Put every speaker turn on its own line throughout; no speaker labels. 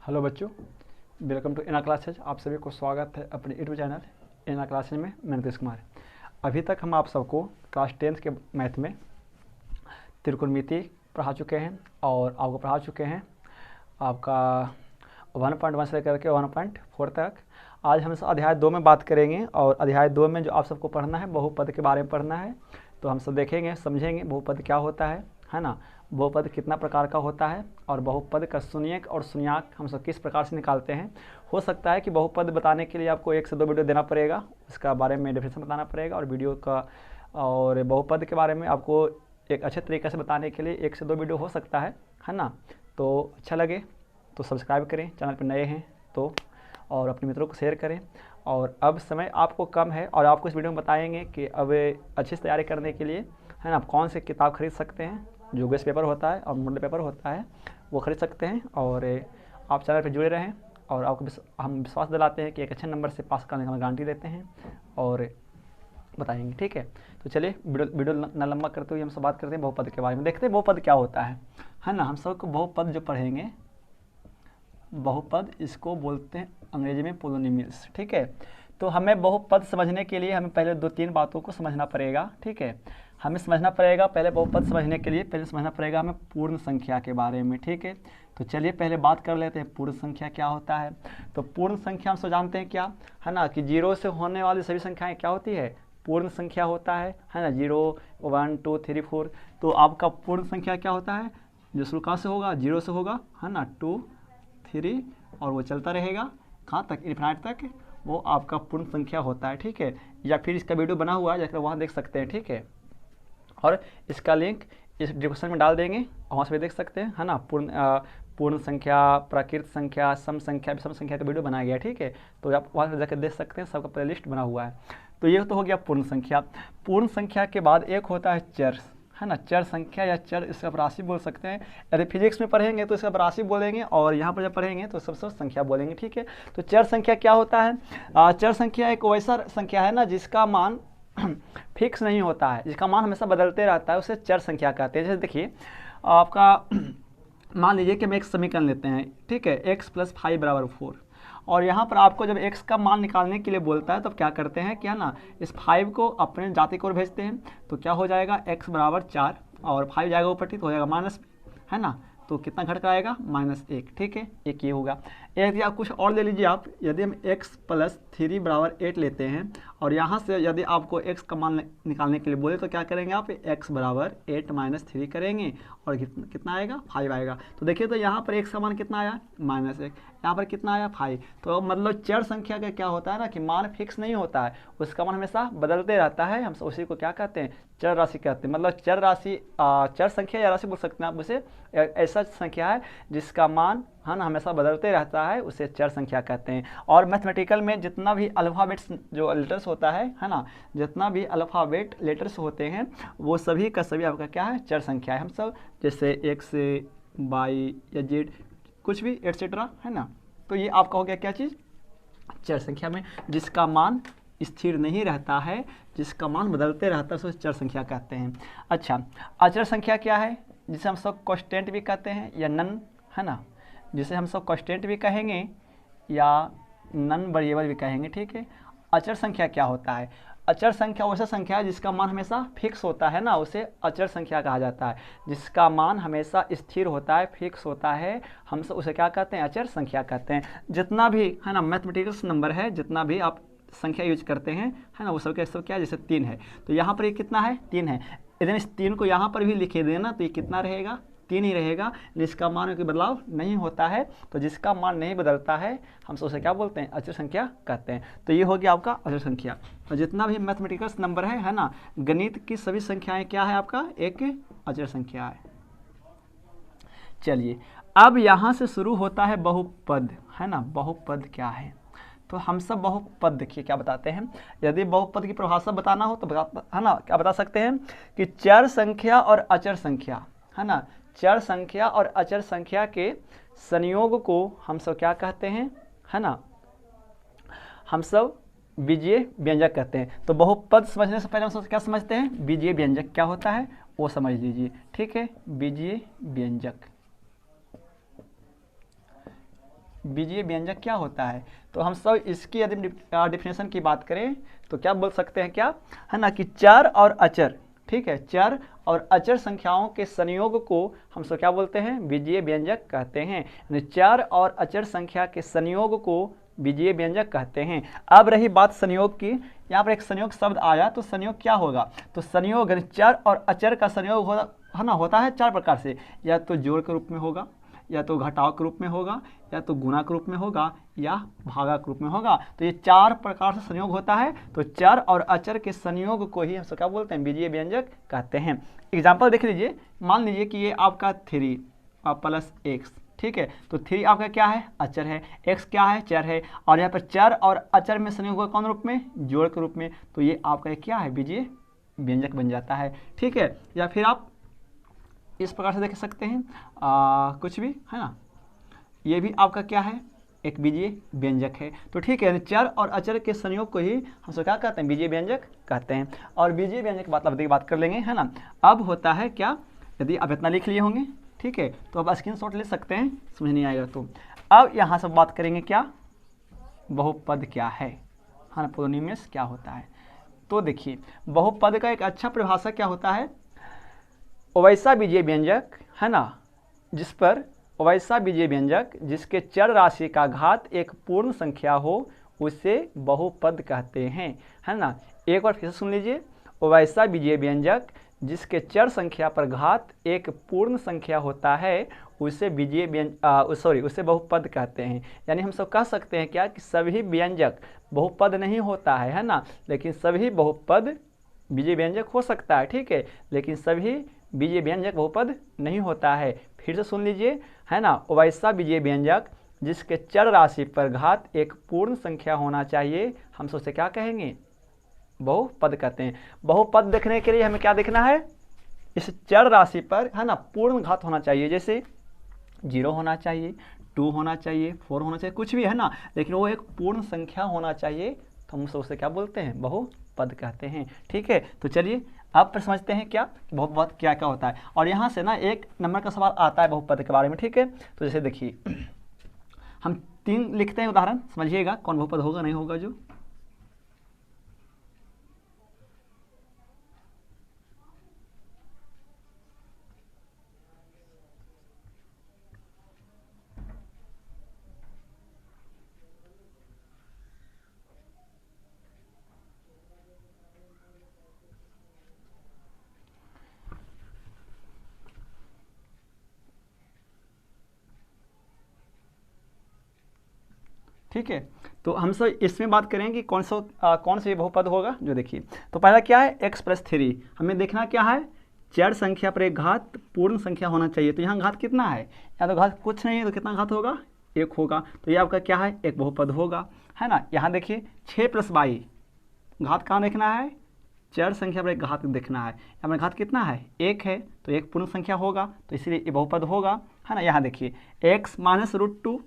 Hello बच्चों, welcome to इना classes. आप सभी को स्वागत है अपने यूट्यूब चैनल इना क्लासेज में। मैं नीतीश कुमार। अभी तक हम आप सबको क्लास 10th के मैथ में त्रिकोणमिति पढ़ा चुके हैं और आपको पढ़ा चुके हैं आपका 1.1 से लेकर के 1.4 तक। आज हम अध्याय 2 में बात करेंगे और अध्याय 2 में जो आप सबको पढ़ना है बहुपद के बारे में पढ़ना है। तो हम सब देखेंगे, समझेंगे बहुपद क्या होता है ना, बहुपद कितना प्रकार का होता है और बहुपद का शून्यक और शून्याक हम सब किस प्रकार से निकालते हैं। हो सकता है कि बहुपद बताने के लिए आपको 1 से 2 वीडियो देना पड़ेगा, उसका बारे में डेफिनेशन बताना पड़ेगा और वीडियो का और बहुपद के बारे में आपको एक अच्छे तरीके से बताने के लिए 1 से 2 वीडियो हो सकता है ना। तो अच्छा लगे तो सब्सक्राइब करें, चैनल पर नए हैं तो, और अपने मित्रों को शेयर करें। और अब समय आपको कम है और आपको इस वीडियो में बताएंगे कि अब अच्छी से तैयारी करने के लिए है ना आप कौन से किताब खरीद सकते हैं। जो गेस्ट पेपर होता है और मॉडल पेपर होता है वो खरीद सकते हैं और आप चैनल पर जुड़े रहें और आपको हम विश्वास दिलाते हैं कि एक अच्छे नंबर से पास करने का गारंटी देते हैं और बताएंगे। ठीक है, तो चलिए वीडियो न लंबा करते हुए हम सब बात करते हैं बहुपद के बारे में। देखते हैं बहुपद क्या होता है ना। हम सबको बहुपद जो पढ़ेंगे, बहुपद इसको बोलते हैं अंग्रेजी में पोलिनोमियल्स। ठीक है, तो हमें बहुपद समझने के लिए हमें पहले 2-3 बातों को समझना पड़ेगा। ठीक है, हमें समझना पड़ेगा पहले बहुपद समझने के लिए पहले समझना पड़ेगा हमें पूर्ण संख्या के बारे में। ठीक है, तो चलिए पहले बात कर लेते हैं पूर्ण संख्या क्या होता है। तो पूर्ण संख्या हम सब जानते हैं क्या है ना, कि 0 से होने वाली सभी संख्याएं क्या होती है, पूर्ण संख्या होता है ना। 0, 1, 2, 3, 4। तो आपका पूर्ण संख्या क्या होता है, जो शुरू कहाँ से होगा, 0 से होगा है ना, 2, 3 और वो चलता रहेगा कहाँ तक, इन्फिनिट तक, वो आपका पूर्ण संख्या होता है। ठीक है, या फिर इसका वीडियो बना हुआ है, जाकर वहाँ देख सकते हैं। ठीक है, और इसका लिंक इस डिस्क्रिप्शन में डाल देंगे, वहाँ से भी देख सकते हैं है ना। पूर्ण संख्या, प्राकृत संख्या, सम संख्या, विषम संख्या का वीडियो बनाया गया है। ठीक है, तो आप वहाँ से जाकर देख सकते हैं, सबका प्ले लिस्ट बना हुआ है। तो ये तो हो गया पूर्ण संख्या। पूर्ण संख्या के बाद एक होता है चर, है ना। चर संख्या या चर, इसका आप राशि बोल सकते हैं। यदि फिजिक्स में पढ़ेंगे तो इसका आप राशि बोलेंगे और यहाँ पर जब पढ़ेंगे तो सब संख्या बोलेंगे। ठीक है, तो चर संख्या क्या होता है, चर संख्या एक वैसा संख्या है ना जिसका मान फिक्स नहीं होता है, जिसका मान हमेशा बदलते रहता है, उसे चर संख्या कहते हैं। जैसे देखिए आपका मान लीजिए कि हम एक समीकरण लेते हैं। ठीक है, x + 5 = 4 और यहाँ पर आपको जब x का मान निकालने के लिए बोलता है तो क्या करते हैं क्या ना, इस 5 को अपने जाति की ओर भेजते हैं। तो क्या हो जाएगा, x = 4 और 5 जाएगा ऊपर, ठीक तो हो जाएगा माइनस, है ना। तो कितना घट कर आएगा, -1। ठीक है, एक ये होगा। यदि आप कुछ और ले लीजिए, आप यदि हम x + 3 = 8 लेते हैं और यहाँ से यदि आपको x का मान निकालने के लिए बोले तो क्या करेंगे आप, x = 8 - 3 करेंगे और कितना आएगा, 5 आएगा। तो देखिए तो यहाँ पर x का मान कितना आया, -1, यहाँ पर कितना आया, 5। तो मतलब चर संख्या का क्या होता है ना कि मान फिक्स नहीं होता है, उसका मान हमेशा बदलते रहता है। हम उसी को क्या कहते हैं, चर राशि कहते हैं। मतलब चर राशि, चर संख्या या राशि बोल सकते हैं आप उसे। ऐसा संख्या है जिसका मान है ना हमेशा बदलते रहता है, उसे चर संख्या कहते हैं। और मैथमेटिकल में जितना भी अल्फ़ाबेट्स जो लेटर्स होता है ना, जितना भी अल्फ़ाबेट लेटर्स होते हैं वो सभी का सभी आपका क्या है, चर संख्या है। हम सब जैसे x से y या z कुछ भी एट्सेट्रा, है ना। तो ये आपका हो गया क्या चीज़, चर संख्या में जिसका मान स्थिर नहीं रहता है, जिसका मान बदलते रहता है, उसे चर संख्या कहते हैं। अच्छा, अचर संख्या क्या है, जिसे हम सब कांस्टेंट भी कहते हैं या नन, है ना, जिसे हम सब कांस्टेंट भी कहेंगे या नन वेरिएबल भी कहेंगे। ठीक है, अचर संख्या क्या होता है, अचर संख्या वैसा संख्या है जिसका मान हमेशा फिक्स होता है ना, उसे अचर संख्या कहा जाता है। जिसका मान हमेशा स्थिर होता है, फिक्स होता है, हम सब उसे क्या कहते हैं, अचर संख्या कहते हैं। जितना भी है ना मैथमेटिकल नंबर है, जितना भी आप संख्या यूज करते हैं है ना, वो सब क्या है, जैसे 3 है तो यहाँ पर ये कितना है, 3 है। यदि इस 3 को यहाँ पर भी लिखे देना तो ये कितना रहेगा, 3 ही रहेगा। जिसका मान में कोई बदलाव नहीं होता है, तो जिसका मान नहीं बदलता है हम उसे क्या बोलते हैं, अचर संख्या कहते हैं। तो ये हो गया आपका अचर संख्या। तो जितना भी मैथमेटिकल नंबर है ना, गणित की सभी संख्याएं क्या है, आपका एक अचर संख्या है। चलिए अब यहाँ से शुरू होता है बहुपद, है ना। बहुपद क्या है, तो हम सब बहुपद देखिए क्या बताते हैं। यदि बहुपद की परिभाषा बताना हो तो है ना, क्या बता सकते हैं कि चर संख्या और अचर संख्या, है ना, चर संख्या और अचर संख्या के संयोग को हम सब क्या कहते हैं, है ना, हम सब बीजीय व्यंजक कहते हैं। तो बहुपद समझने से पहले हम सब क्या समझते हैं, बीजीय व्यंजक क्या होता है वो समझ लीजिए। ठीक है, बीजीय व्यंजक बीजीय व्यंजक क्या होता है? तो हम सब इसकी यदि डिफिनेशन की बात करें तो क्या बोल सकते हैं, क्या है ना, कि चर और अचर, ठीक है, चर और अचर संख्याओं के संयोग को हम सब क्या बोलते हैं? बीजीय व्यंजक कहते हैं। यानी चर और अचर संख्या के संयोग को बीजीय व्यंजक कहते हैं। अब रही बात संयोग की, यहाँ पर एक संयोग शब्द आया तो संयोग क्या होगा? तो संयोग यानी चर और अचर का संयोग होता है 4 प्रकार से, या तो जोड़ के रूप में होगा, या तो घटाव के रूप में होगा, या तो गुणा के रूप में होगा, या भागा के रूप में होगा। तो ये 4 प्रकार से संयोग होता है। तो चर और अचर के संयोग को ही हम सब क्या बोलते हैं? बीजीय व्यंजक कहते हैं। एग्जाम्पल देख लीजिए, मान लीजिए कि ये आपका 3 प्लस एक्स, ठीक है, तो 3 आपका क्या है? अचर है, x क्या है? चर है, और यहाँ पर चर और अचर में संयोग होगा कौन रूप में? जोड़ के रूप में। तो ये आपका क्या है? बीजीय व्यंजक बन जाता है, ठीक है। या फिर आप इस प्रकार से देख सकते हैं कुछ भी, है ना, ये भी आपका क्या है? एक बीजीय व्यंजक है। तो ठीक है, चर और अचर के संयोग को ही हम सब क्या कहते हैं? बीजीय व्यंजक कहते हैं। और बीजीय व्यंजक की बात कर लेंगे, है ना। अब होता है क्या, यदि आप इतना लिख लिए होंगे, ठीक है, तो अब स्क्रीनशॉट ले सकते हैं, समझ नहीं आएगा तो। अब यहाँ से बात करेंगे क्या, बहुपद क्या है ना, पोलिनोमियल्स क्या होता है। तो देखिए, बहुपद का एक अच्छा परिभाषा क्या होता है? वैसा बीजीय व्यंजक, है ना, वैसा बीजीय व्यंजक जिसके चर राशि का घात एक पूर्ण संख्या हो, उसे बहुपद कहते हैं, है ना। एक बार फिर से सुन लीजिए, वैसा बीजीय व्यंजक जिसके चर संख्या पर घात एक पूर्ण संख्या होता है, उसे उसे बहुपद कहते हैं। यानी हम सब कह सकते हैं क्या, कि सभी व्यंजक बहुपद नहीं होता है ना, लेकिन सभी बहुपद बीजीय व्यंजक हो सकता है, ठीक है, लेकिन सभी बीजीय व्यंजक बहुपद नहीं होता है। फिर से सुन लीजिए, है ना, वैसा बीजीय व्यंजक जिसके चर राशि पर घात एक पूर्ण संख्या होना चाहिए, हम सबसे क्या कहेंगे? बहुपद कहते हैं। बहुपद देखने के लिए हमें क्या देखना है? इस चर राशि पर, है ना, पूर्ण घात होना चाहिए। जैसे 0 होना चाहिए, 2 होना चाहिए, 4 होना चाहिए, कुछ भी, है ना, लेकिन वो एक पूर्ण संख्या होना चाहिए, तो हम उसे क्या बोलते हैं? बहुपद कहते हैं, ठीक है। तो चलिए अब पर समझते हैं क्या बहुपद क्या क्या होता है। और यहाँ से ना 1 नंबर का सवाल आता है बहुपद के बारे में, ठीक है। तो जैसे देखिए, हम 3 लिखते हैं उदाहरण, समझिएगा कौन बहुपद होगा नहीं होगा जो। ठीक है, तो हम सब इसमें बात करेंगे कि कौन सा बहुपद होगा जो। देखिए, तो पहला क्या है? x+3। हमें देखना क्या है? चर संख्या पर एक घात पूर्ण संख्या होना चाहिए। तो यहाँ घात कितना है? या तो घात कुछ नहीं है, तो कितना घात होगा? 1 होगा। तो ये आपका क्या है? एक बहुपद होगा, है ना। यहाँ देखिए 6+22, घात कहाँ देखना है? चर संख्या पर एक घात देखना है। यहाँ पर घात कितना है? 1 है, तो एक पूर्ण संख्या होगा, तो इसलिए ये बहुपद होगा, है ना। यहाँ देखिए x -√2,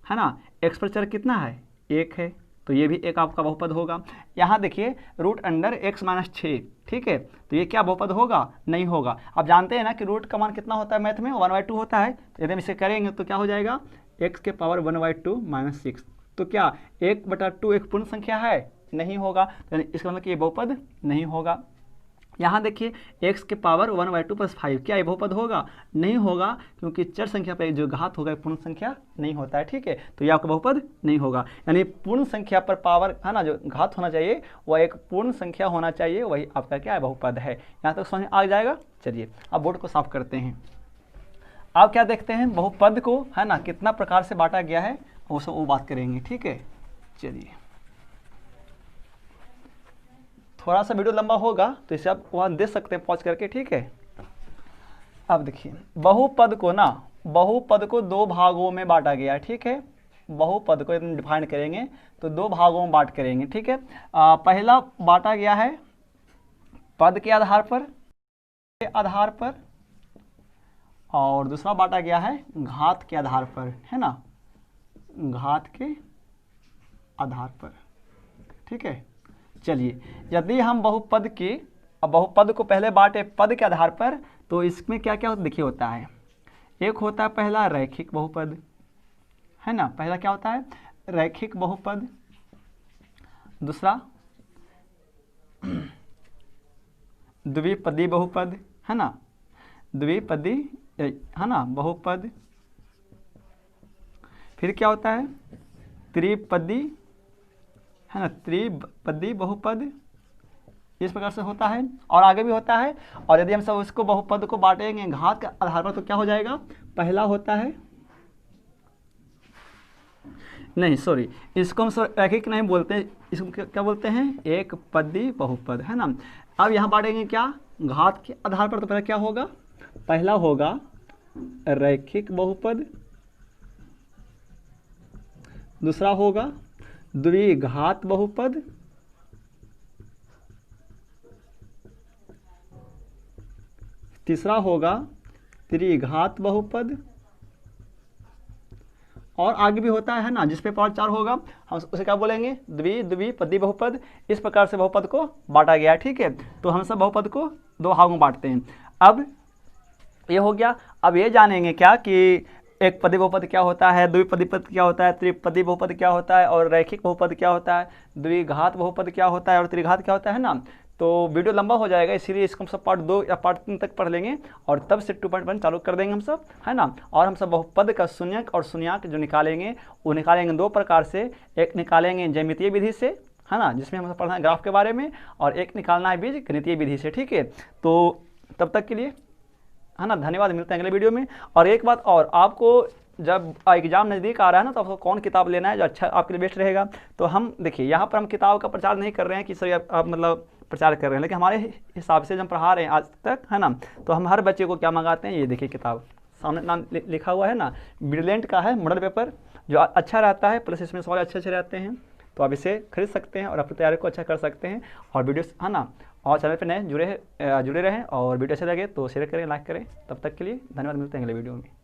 है ना, x पर चर कितना है? 1 है, तो ये भी एक आपका बहुपद होगा। यहाँ देखिए √x-6, ठीक है, तो ये क्या बहुपद होगा? नहीं होगा। आप जानते हैं ना कि रूट का मान कितना होता है मैथ में? 1/2 होता है। तो यदि हम इसे करेंगे तो क्या हो जाएगा? x के पावर 1/2 -6। तो क्या 1/2 एक पूर्ण संख्या है? नहीं होगा, तो इसका मतलब कि ये बहुपद नहीं होगा। यहाँ देखिए x के पावर 1/2 + 5, क्या ये बहुपद होगा? नहीं होगा, क्योंकि चर संख्या पर जो घात होगा पूर्ण संख्या नहीं होता है, ठीक है, तो ये आपका बहुपद नहीं होगा। यानी पूर्ण संख्या पर पावर, है ना, जो घात होना चाहिए वह एक पूर्ण संख्या होना चाहिए, वही आपका क्या है? बहुपद है। यहाँ तक समझ आ जाएगा। चलिए अब बोर्ड को साफ करते हैं। अब क्या देखते हैं? बहुपद को, है ना, कितना प्रकार से बांटा गया है वो बात करेंगे, ठीक है। चलिए, थोड़ा सा वीडियो लंबा होगा तो इसे आप वहाँ देख सकते हैं पॉज करके, ठीक है। अब देखिए, बहुपद को 2 भागों में बांटा गया है, ठीक है। बहुपद को यदि डिफाइन करेंगे तो 2 भागों में बांट करेंगे, ठीक है। पहला बांटा गया है पद के आधार पर, और दूसरा बांटा गया है घात के आधार पर, है ना, घात के आधार पर, ठीक है। चलिए, यदि हम बहुपद को पहले बांटे पद के आधार पर, तो इसमें क्या क्या देखिए होता है। एक होता है पहला रैखिक बहुपद, है ना। पहला क्या होता है, रैखिक बहुपद, दूसरा द्विपदी बहुपद, है ना, द्विपदी, है ना, बहुपद। फिर क्या होता है, त्रिपदी, है ना, त्रिपदी बहुपद, इस प्रकार से होता है और आगे भी होता है। और यदि हम सब उसको बहुपद को बांटेंगे घात के आधार पर तो क्या हो जाएगा, पहला होता है, नहीं सॉरी, इसको हम रैखिक नहीं बोलते, इसको क्या बोलते हैं, एक पदी बहुपद, है ना। अब यहाँ बांटेंगे क्या, घात के आधार पर, तो पहले क्या होगा, पहला होगा रैखिक बहुपद, दूसरा होगा द्विघात बहुपद, तीसरा होगा त्रिघात बहुपद, और आगे भी होता है ना, जिस पे पावर 4 होगा हम उसे क्या बोलेंगे, द्विपदी बहुपद। इस प्रकार से बहुपद को बांटा गया, ठीक है। तो हम सब बहुपद को दो भागों में बांटते हैं। अब ये हो गया। अब ये जानेंगे क्या कि एक पदी बहुपद क्या होता है, द्विपदी बहुपद क्या होता है, त्रिपदी बहुपद क्या होता है, और रैखिक बहुपद क्या होता है, द्विघात बहुपद क्या होता है, और त्रिघात क्या होता है ना। तो वीडियो लंबा हो जाएगा, इसीलिए इसको हम सब पार्ट 2 या पार्ट 3 तक पढ़ लेंगे और तब से 2.1 चालू कर देंगे हम सब, है ना। और हम सब बहुपद का शून्यक और शून्याक जो निकालेंगे वो निकालेंगे दो प्रकार से, एक निकालेंगे ज्यामितीय विधि से, है ना, जिसमें हम पढ़ना है ग्राफ के बारे में, और एक निकालना है बीज गणितीय विधि से, ठीक है। तो तब तक के लिए, है ना, धन्यवाद, मिलते हैं अगले वीडियो में। और एक बात और, आपको जब एग्जाम नज़दीक आ रहा है ना, तो आपको कौन किताब लेना है जो अच्छा आपके लिए बेस्ट रहेगा। तो हम देखिए, यहाँ पर हम किताब का प्रचार नहीं कर रहे हैं कि सर आप मतलब प्रचार कर रहे हैं, लेकिन हमारे हिसाब से जब हम पढ़ा रहे हैं आज तक, है ना, तो हम हर बच्चे को क्या मंगाते हैं, ये देखिए किताब सामने नाम लिखा हुआ है ना, ब्रिलियंट का है मॉडल पेपर, जो अच्छा रहता है, प्लस इसमें सवाल अच्छे रहते हैं। तो आप इसे खरीद सकते हैं और अपनी तैयारी को अच्छा कर सकते हैं। और वीडियो, है ना, और चैनल पे नए जुड़े रहें, और वीडियो अच्छे लगे तो शेयर करें, लाइक करें। तब तक के लिए धन्यवाद, मिलते हैं अगले वीडियो में।